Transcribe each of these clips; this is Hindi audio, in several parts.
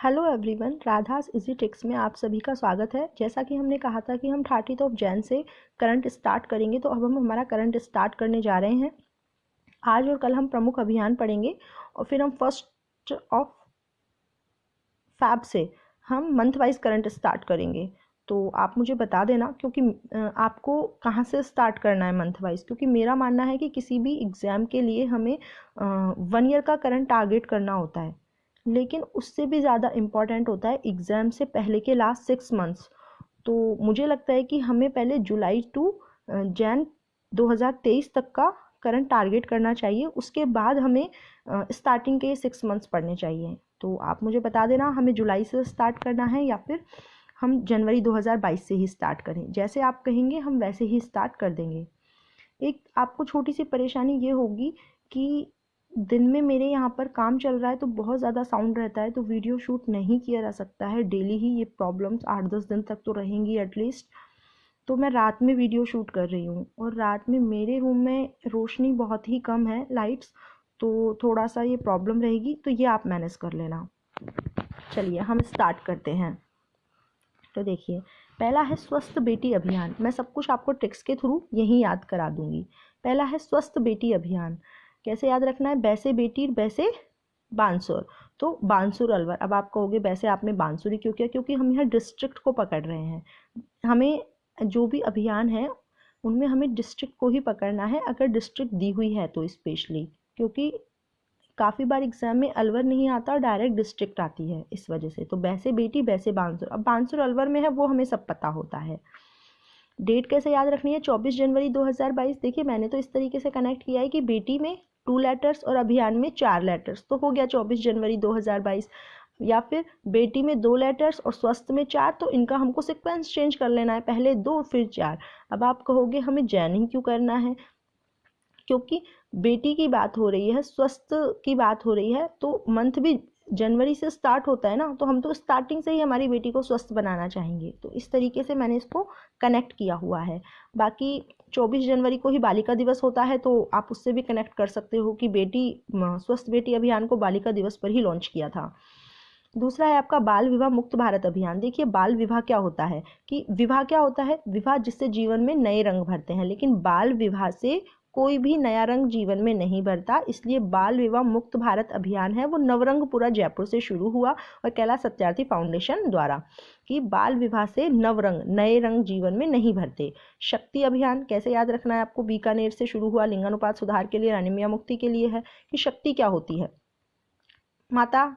Hello everyone, Radha's easy tricks में आप सभी का स्वागत है। जैसा कि हमने कहा था कि हम 30 जैन से करंट स्टार्ट करेंगे, तो अब हम हमारा करंट स्टार्ट करने जा रहे हैं। आज और कल हम प्रमुख अभियान पढ़ेंगे और फिर हम 1 फैब से हम मंथ वाइज करंट स्टार्ट करेंगे। तो आप मुझे बता देना क्योंकि आपको कहाँ से स्टार्ट करना है मंथ वाइज, क्योंकि मेरा मानना है कि किसी भी एग्ज़ाम के लिए हमें 1 ईयर का करंट टारगेट करना होता है, लेकिन उससे भी ज़्यादा इम्पॉर्टेंट होता है एग्ज़ाम से पहले के लास्ट 6 मंथ्स। तो मुझे लगता है कि हमें पहले जुलाई टू जैन 2023 तक का करंट टारगेट करना चाहिए, उसके बाद हमें स्टार्टिंग के 6 मंथ्स पढ़ने चाहिए। तो आप मुझे बता देना हमें जुलाई से स्टार्ट करना है या फिर हम जनवरी 2022 से ही स्टार्ट करें। जैसे आप कहेंगे हम वैसे ही स्टार्ट कर देंगे। एक आपको छोटी सी परेशानी ये होगी कि दिन में मेरे यहाँ पर काम चल रहा है तो बहुत ज़्यादा साउंड रहता है, तो वीडियो शूट नहीं किया जा सकता है डेली ही। ये प्रॉब्लम्स 8-10 दिन तक तो रहेंगी एटलीस्ट। तो मैं रात में वीडियो शूट कर रही हूँ और रात में मेरे रूम में रोशनी बहुत ही कम है, लाइट्स, तो थोड़ा सा ये प्रॉब्लम रहेगी, तो ये आप मैनेज कर लेना। चलिए हम स्टार्ट करते हैं। तो देखिए, पहला है स्वस्थ बेटी अभियान। मैं सब कुछ आपको ट्रिक्स के थ्रू यही याद करा दूंगी। पहला है स्वस्थ बेटी अभियान। कैसे याद रखना है? बैसे बेटी बैसे बानसूर। तो बानसूर अलवर। अब आप कहोगे बैसे आपने बानसूरी क्यों किया? क्योंकि हम यहाँ डिस्ट्रिक्ट को पकड़ रहे हैं। हमें जो भी अभियान है उनमें हमें डिस्ट्रिक्ट को ही पकड़ना है, अगर डिस्ट्रिक्ट दी हुई है तो स्पेशली, क्योंकि काफ़ी बार एग्जाम में अलवर नहीं आता और डायरेक्ट डिस्ट्रिक्ट आती है, इस वजह से। तो बैसे बेटी बैसे बानसूर। अब बानसूर अलवर में है वो हमें सब पता होता है। डेट कैसे याद रखनी है? 24 जनवरी 2022। देखिए, मैंने तो इस तरीके से कनेक्ट किया है कि बेटी में 2 लेटर्स और अभियान में 4 लेटर्स, तो हो गया 24 जनवरी 2022। या फिर बेटी में 2 लेटर्स और स्वस्थ में 4, तो इनका हमको सीक्वेंस चेंज कर लेना है, पहले 2 फिर 4। अब आप कहोगे हमें जैन ही क्यों करना है? क्योंकि बेटी की बात हो रही है, स्वस्थ की बात हो रही है, तो मंथ भी जनवरी से स्टार्ट होता है ना, तो हम तो स्टार्टिंग से ही हमारी बेटी को स्वस्थ बनाना चाहेंगे। तो इस तरीके से मैंने इसको कनेक्ट किया हुआ है। बाकी 24 जनवरी को ही बालिका दिवस होता है, तो आप उससे भी कनेक्ट कर सकते हो कि बेटी स्वस्थ बेटी अभियान को बालिका दिवस पर ही लॉन्च किया था। दूसरा है आपका बाल विवाह मुक्त भारत अभियान। देखिए, बाल विवाह क्या होता है कि विवाह क्या होता है? विवाह जिससे जीवन में नए रंग भरते हैं, लेकिन बाल विवाह से कोई भी नया रंग जीवन में नहीं भरता। इसलिए बाल विवाह मुक्त भारत अभियान है वो नवरंगपुरा जयपुर से शुरू हुआ और कैलाश सत्यार्थी फाउंडेशन द्वारा, कि बाल विवाह से नवरंग नए रंग जीवन में नहीं भरते। शक्ति अभियान कैसे याद रखना है आपको? बीकानेर से शुरू हुआ, लिंगानुपात सुधार के लिए, एनीमिया मुक्ति के लिए है। कि शक्ति क्या होती है? माता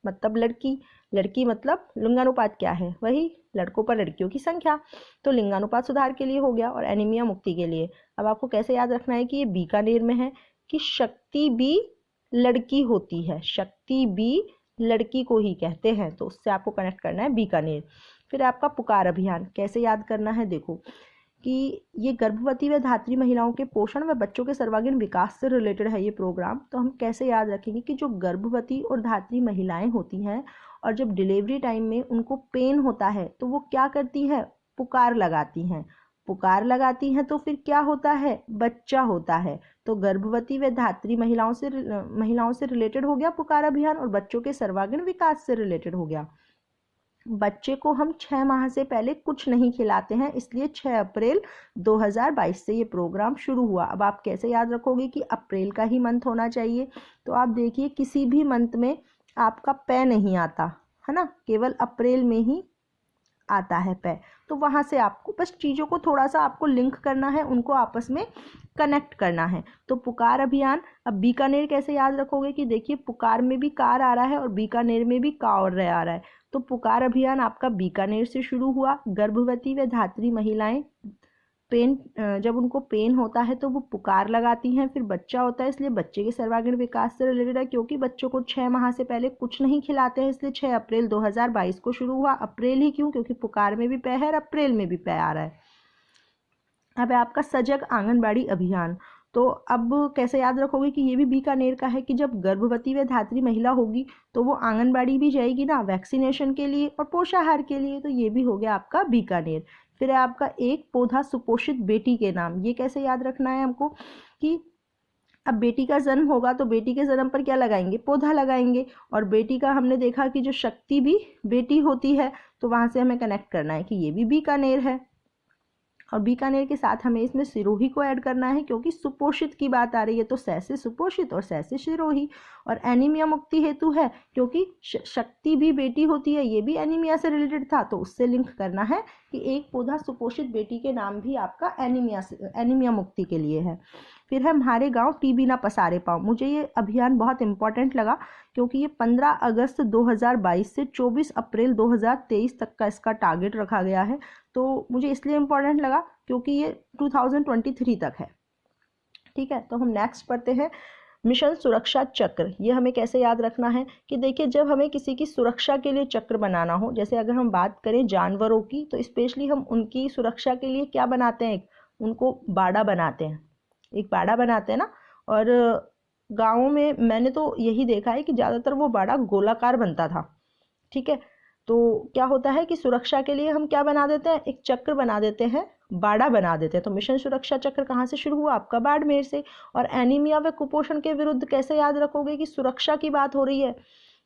मतलब लड़की, लड़की मतलब लिंगानुपात क्या है? वही लड़कों पर लड़कियों की संख्या। तो लिंगानुपात सुधार के लिए हो गया और एनीमिया मुक्ति के लिए। अब आपको कैसे याद रखना है कि ये बीकानेर में है, कि शक्ति भी लड़की होती है, शक्ति भी लड़की को ही कहते हैं, तो उससे आपको कनेक्ट करना है बीकानेर। फिर आपका पुकार अभियान कैसे याद करना है? देखो कि ये गर्भवती व धात्री महिलाओं के पोषण व बच्चों के सर्वांगीण विकास से रिलेटेड है ये प्रोग्राम। तो हम कैसे याद रखेंगे कि जो गर्भवती और धात्री महिलाएं होती हैं और जब डिलीवरी टाइम में उनको पेन होता है तो वो क्या करती है? पुकार लगाती हैं। पुकार लगाती हैं तो फिर क्या होता है? बच्चा होता है। तो गर्भवती व धात्री महिलाओं से रिलेटेड हो गया पुकार अभियान, और बच्चों के सर्वांगीण विकास से रिलेटेड हो गया। बच्चे को हम 6 माह से पहले कुछ नहीं खिलाते हैं, इसलिए 6 अप्रैल 2022 से ये प्रोग्राम शुरू हुआ। अब आप कैसे याद रखोगे कि अप्रैल का ही मंथ होना चाहिए? तो आप देखिए, किसी भी मंथ में आपका पै नहीं आता है ना, केवल अप्रैल में ही आता है पै। तो वहाँ से आपको बस चीज़ों को थोड़ा सा आपको लिंक करना है, उनको आपस में कनेक्ट करना है। तो पुकार अभियान। अब बीकानेर कैसे याद रखोगे? कि देखिए, पुकार में भी कार आ रहा है और बीकानेर में भी का और आ रहा है। तो पुकार अभियान आपका बीकानेर से शुरू हुआ। गर्भवती व धात्री महिलाएं पेन, जब उनको पेन होता है तो वो पुकार लगाती हैं, फिर बच्चा होता है, इसलिए बच्चे के सर्वांगीण विकास से रिलेटेड है। क्योंकि बच्चों को 6 माह से पहले कुछ नहीं खिलाते हैं, इसलिए 6 अप्रैल 2022 को शुरू हुआ। अप्रैल ही क्यों? क्योंकि पुकार में भी पै है और अप्रैल में भी पै आ रहा है। अब है आपका सजग आंगनबाड़ी अभियान। तो अब कैसे याद रखोगे कि ये भी बीकानेर का है, कि जब गर्भवती व धात्री महिला होगी तो वो आंगनबाड़ी भी जाएगी ना, वैक्सीनेशन के लिए और पोषाहार के लिए। तो ये भी हो गया आपका बीकानेर। फिर है आपका एक पौधा सुपोषित बेटी के नाम। ये कैसे याद रखना है हमको? कि अब बेटी का जन्म होगा तो बेटी के जन्म पर क्या लगाएंगे, पौधा लगाएंगे। और बेटी का हमने देखा कि जो शक्ति भी बेटी होती है, तो वहां से हमें कनेक्ट करना है कि ये भी बीकानेर है। और बीकानेर के साथ हमें इसमें सिरोही को ऐड करना है, क्योंकि सुपोषित की बात आ रही है, तो सै से सुपोषित और सै से सिरोही। और एनीमिया मुक्ति हेतु है, क्योंकि शक्ति भी बेटी होती है, ये भी एनीमिया से रिलेटेड था, तो उससे लिंक करना है कि एक पौधा सुपोषित बेटी के नाम भी आपका एनीमिया मुक्ति के लिए है। फिर है हमारे गांव टीबी ना पसारे पाओ। मुझे ये अभियान बहुत इंपॉर्टेंट लगा, क्योंकि ये 15 अगस्त 2022 से 24 अप्रैल 2023 तक का इसका टारगेट रखा गया है। तो मुझे इसलिए इम्पोर्टेंट लगा क्योंकि ये 2023 तक है। ठीक है, तो हम नेक्स्ट पढ़ते हैं मिशन सुरक्षा चक्र। ये हमें कैसे याद रखना है कि देखिए, जब हमें किसी की सुरक्षा के लिए चक्र बनाना हो, जैसे अगर हम बात करें जानवरों की, तो स्पेशली हम उनकी सुरक्षा के लिए क्या बनाते हैं, उनको बाड़ा बनाते हैं, एक बाड़ा बनाते हैं ना। और गाँवों में मैंने तो यही देखा है कि ज़्यादातर वो बाड़ा गोलाकार बनता था। ठीक है, तो क्या होता है कि सुरक्षा के लिए हम क्या बना देते हैं, एक चक्र बना देते हैं, बाड़ा बना देते हैं। तो मिशन सुरक्षा चक्र कहाँ से शुरू हुआ, आपका बाड़मेर से। और एनीमिया व कुपोषण के विरुद्ध कैसे याद रखोगे कि सुरक्षा की बात हो रही है,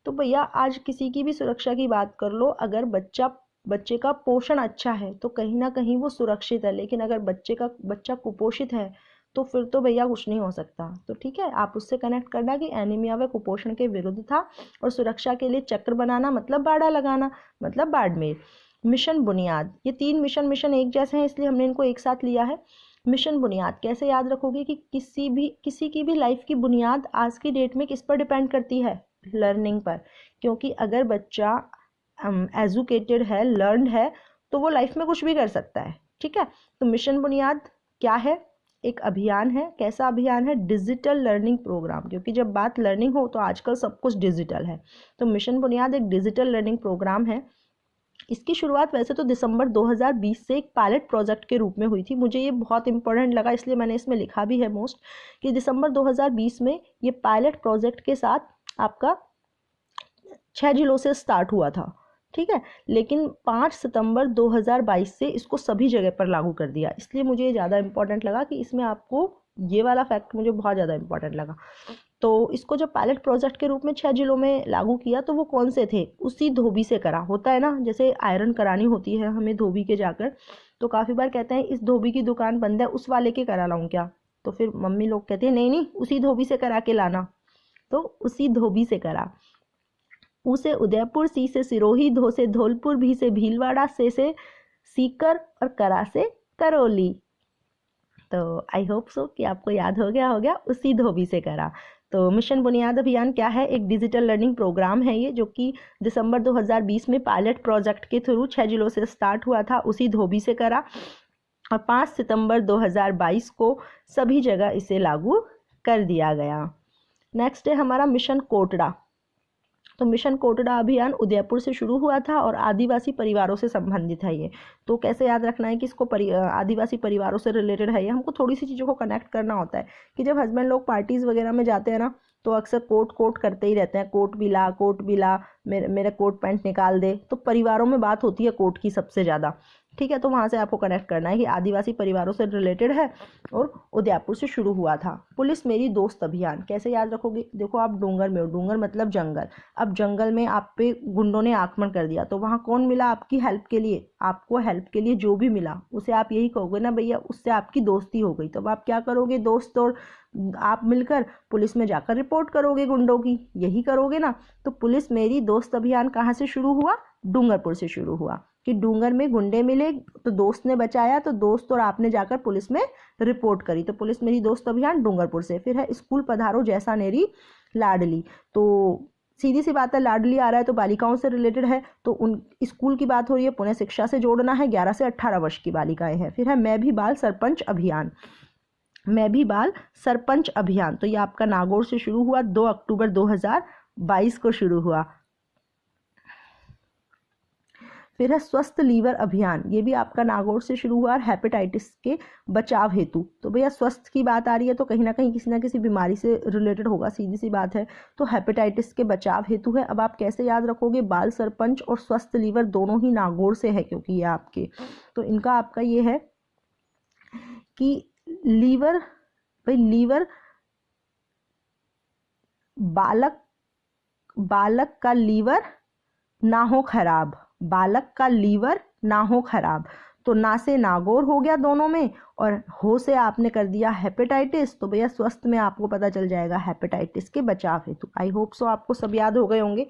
तो भैया आज किसी की भी सुरक्षा की बात कर लो, अगर बच्चे का पोषण अच्छा है तो कहीं ना कहीं वो सुरक्षित है। लेकिन अगर बच्चा कुपोषित है तो फिर तो भैया कुछ नहीं हो सकता। तो ठीक है, आप उससे कनेक्ट करना कि एनीमिया व कुपोषण के विरुद्ध था, और सुरक्षा के लिए चक्र बनाना मतलब बाड़ा लगाना, मतलब बाड़मेर। मिशन बुनियाद, ये 3 मिशन एक जैसे हैं, इसलिए हमने इनको एक साथ लिया है। मिशन बुनियाद कैसे याद रखोगे कि किसी की भी लाइफ की बुनियाद आज की डेट में किस पर डिपेंड करती है, लर्निंग पर। क्योंकि अगर बच्चा एजुकेटेड है, लर्नड है, तो वो लाइफ में कुछ भी कर सकता है। ठीक है, तो मिशन बुनियाद क्या है, एक अभियान है। कैसा अभियान है, डिजिटल लर्निंग प्रोग्राम, क्योंकि जब बात लर्निंग हो तो आजकल सब कुछ डिजिटल है। तो मिशन बुनियाद एक डिजिटल लर्निंग प्रोग्राम है। इसकी शुरुआत वैसे तो दिसंबर 2020 से एक पायलट प्रोजेक्ट के रूप में हुई थी। मुझे ये बहुत इंपॉर्टेंट लगा, इसलिए मैंने इसमें लिखा भी है मोस्ट, कि दिसंबर 2020 में ये पायलट प्रोजेक्ट के साथ आपका 6 जिलों से स्टार्ट हुआ था। ठीक है, लेकिन 5 सितंबर 2022 से इसको सभी जगह पर लागू कर दिया। इसलिए मुझे ये ज़्यादा इंपॉर्टेंट लगा कि इसमें आपको ये वाला फैक्ट मुझे बहुत ज़्यादा इंपॉर्टेंट लगा। तो इसको जब पायलट प्रोजेक्ट के रूप में 6 जिलों में लागू किया, तो वो कौन से थे, उसी धोबी से करा। होता है ना, जैसे आयरन करानी होती है हमें धोबी के जाकर, तो काफ़ी बार कहते हैं इस धोबी की दुकान बंद है, उस वाले के करा लाऊं क्या, तो फिर मम्मी लोग कहते हैं नहीं नहीं, उसी धोबी से करा के लाना। तो उसी धोबी से करा। उ से उदयपुर, सी से सिरोही, धो से धौलपुर, भी से भीलवाड़ा, से सीकर और करा से करौली। तो आई होप सो कि आपको याद हो गया उसी धोबी से करा। तो मिशन बुनियाद अभियान क्या है, एक डिजिटल लर्निंग प्रोग्राम है ये, जो कि दिसंबर 2020 में पायलट प्रोजेक्ट के थ्रू 6 जिलों से स्टार्ट हुआ था, उसी धोबी से करा। और 5 सितंबर 2022 को सभी जगह इसे लागू कर दिया गया। नेक्स्ट है हमारा मिशन कोटड़ा। तो मिशन कोटड़ा अभियान उदयपुर से शुरू हुआ था और आदिवासी परिवारों से संबंधित है ये। तो कैसे याद रखना है कि इसको आदिवासी परिवारों से रिलेटेड है ये। हमको थोड़ी सी चीज़ों को कनेक्ट करना होता है कि जब हस्बैंड लोग पार्टीज़ वगैरह में जाते हैं ना, तो अक्सर कोट करते ही रहते हैं, कोट भी ला, मेरा कोट पैंट निकाल दे। तो परिवारों में बात होती है कोट की सबसे ज़्यादा। ठीक है, तो वहाँ से आपको कनेक्ट करना है कि आदिवासी परिवारों से रिलेटेड है और उदयपुर से शुरू हुआ था। पुलिस मेरी दोस्त अभियान कैसे याद रखोगे, देखो आप डूंगर में हो, डूंगर मतलब जंगल। अब जंगल में आप पे गुंडों ने आक्रमण कर दिया, तो वहाँ कौन मिला आपकी हेल्प के लिए, आपको हेल्प के लिए जो भी मिला उसे आप यही कहोगे ना भैया, उससे आपकी दोस्ती हो गई। तो अब आप क्या करोगे, दोस्त और आप मिलकर पुलिस में जाकर रिपोर्ट करोगे गुंडों की, यही करोगे ना। तो पुलिस मेरी दोस्त अभियान कहाँ से शुरू हुआ, डूंगरपुर से शुरू हुआ कि डूंगर में गुंडे मिले तो दोस्त ने बचाया, तो दोस्त और आपने जाकर पुलिस में रिपोर्ट करी। तो पुलिस मेरी दोस्त अभियान डूंगरपुर से। फिर है स्कूल पधारो जैसा नेरी लाडली। तो सीधी सी बात है, लाडली आ रहा है तो बालिकाओं से रिलेटेड है, तो उन स्कूल की बात हो रही है, पुनः शिक्षा से जोड़ना है, 11 से 18 वर्ष की बालिकाएं हैं। फिर है मैं भी बाल सरपंच अभियान, मैं भी बाल सरपंच अभियान। तो ये आपका नागौर से शुरू हुआ, 2 अक्टूबर 2022 को शुरू हुआ। फिर है स्वस्थ लीवर अभियान, ये भी आपका नागौर से शुरू हुआ, हेपेटाइटिस के बचाव हेतु। तो भैया स्वस्थ की बात आ रही है तो कहीं ना कहीं किसी ना किसी बीमारी से रिलेटेड होगा, सीधी सी बात है। तो हेपेटाइटिस के बचाव हेतु है। अब आप कैसे याद रखोगे, बाल सरपंच और स्वस्थ लीवर दोनों ही नागौर से है, क्योंकि ये आपके, तो इनका आपका ये है कि लीवर, भाई लीवर बालक बालक का लीवर ना हो खराब, बालक का लीवर ना हो खराब। तो ना से नागौर हो गया दोनों में, और हो से आपने कर दिया हेपेटाइटिस। तो भैया स्वस्थ में आपको पता चल जाएगा हेपेटाइटिस के बचाव हेतु। आई होप सो आपको सब याद हो गए होंगे।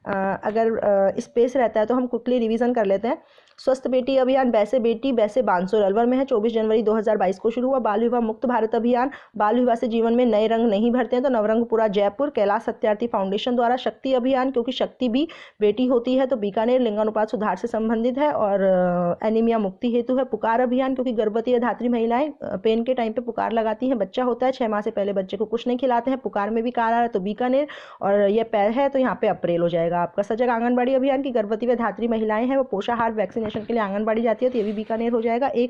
अगर स्पेस रहता है तो हम क्विकली रिवीजन कर लेते हैं। स्वस्थ बेटी अभियान बैसे बेटी बैसे बांसुर अलवर में है, 24 जनवरी 2022 को शुरू हुआ। बाल विवाह मुक्त भारत अभियान, बाल विवाह से जीवन में नए रंग नहीं भरते हैं, तो नवरंगपुरा जयपुर। कैलाश सत्यार्थी फाउंडेशन द्वारा शक्ति अभियान, क्योंकि शक्ति भी बेटी होती है, तो बीकानेर लिंगानुपात सुधार से संबंधित है और एनीमिया मुक्ति हेतु है। पुकार अभियान, क्योंकि गर्भवती या धात्री महिलाएं पेन के टाइम पे पुकार लगाती हैं, बच्चा होता है 6 माह से पहले बच्चे को कुछ नहीं खिलाते हैं, पुकार में भी कार आ रहा है, तो बीकानेर। और ये पैर है तो यहाँ पे अप्रैल हो जाएगा आपका। सजग आंगनबाड़ी अभियान की गर्भवती व धात्री महिलाएं हैं वो पोषाहार वैक्सीनेशन के लिए आंगनबाड़ी जाती है, तो ये भी बीकानेर हो जाएगा। एक